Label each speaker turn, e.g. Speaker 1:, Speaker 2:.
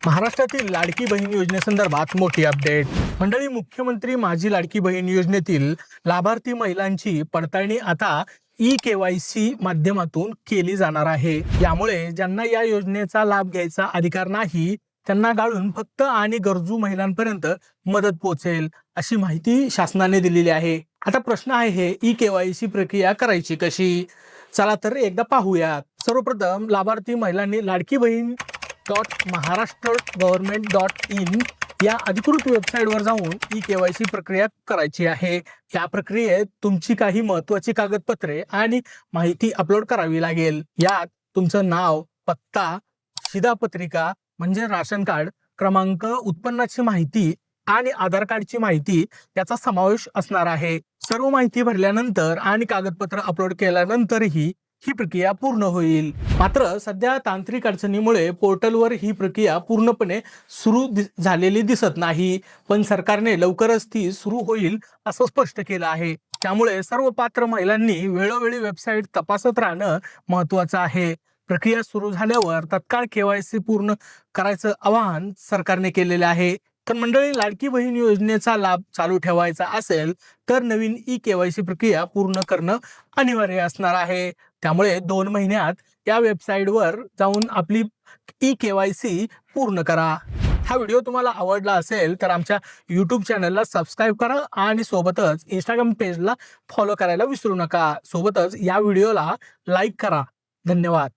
Speaker 1: महाराष्ट्रातील लाडकी बहीण योजनेसंदर्भात मोठी अपडेट. मंडळी, मुख्यमंत्री माझी लाडकी बहीण योजनेतील लाभार्थी महिलांची पडताळणी आता ई-KYC माध्यमातून केली जाणार आहे. यामुळे ज्यांना या योजनेचा लाभ घ्यायचा अधिकार नाही त्यांना गाळून फक्त आणि गरजू महिलांपर्यंत मदत पोहोचेल, अशी माहिती शासनाने दिलेली आहे. आता प्रश्न आहे, ई-KYC प्रक्रिया करायची कशी? चला तर एकदा पाहूयात. सर्वप्रथम लाभार्थी महिलांनी लाडकी बहीण .महाराष्ट्र.गव्हर्नमेंट.इन या अधिकृत वेबसाईटवर जाऊन ई-KYC प्रक्रिया करायची आहे. या प्रक्रियेत तुमची काही महत्त्वाची कागदपत्रे आणि माहिती अपलोड करावी लागेल. यात तुमचं नाव, पत्ता, शिधापत्रिका म्हणजे राशन कार्ड क्रमांक, उत्पन्नाची माहिती आणि आधार कार्डची माहिती याचा समावेश असणार आहे. सर्व माहिती भरल्यानंतर आणि कागदपत्र अपलोड केल्यानंतरही ही प्रक्रिया पूर्ण होईल. मात्र सध्या तांत्रिक अडचणीमुळे पोर्टलवर ही प्रक्रिया पूर्णपणे सुरू झालेली दिसत नाही, पण सरकारने लवकरच ती सुरू होईल असं स्पष्ट केलं आहे. त्यामुळे सर्व पात्र महिलांनी वेळोवेळी वेबसाईट तपासत राहणं महत्त्वाचं आहे. प्रक्रिया सुरू झाल्यावर तत्काळ KYC पूर्ण करायचं आवाहन सरकारने केलेले आहे. तर मंडळी, लाडकी बहीण योजनेचा लाभ चालू ठेवायचा असेल तर नवीन ई-KYC प्रक्रिया पूर्ण करणं अनिवार्य असणार आहे. त्यामुळे 2 महिन्यात या वेबसाईटवर जाऊन आपली ई-KYC पूर्ण करा. हा व्हिडिओ तुम्हाला आवडला असेल तर आमच्या YouTube चॅनलला सबस्क्राईब करा आणि सोबतच Instagram पेजला फॉलो करायला विसरू नका. सोबतच या व्हिडिओला लाईक करा. धन्यवाद.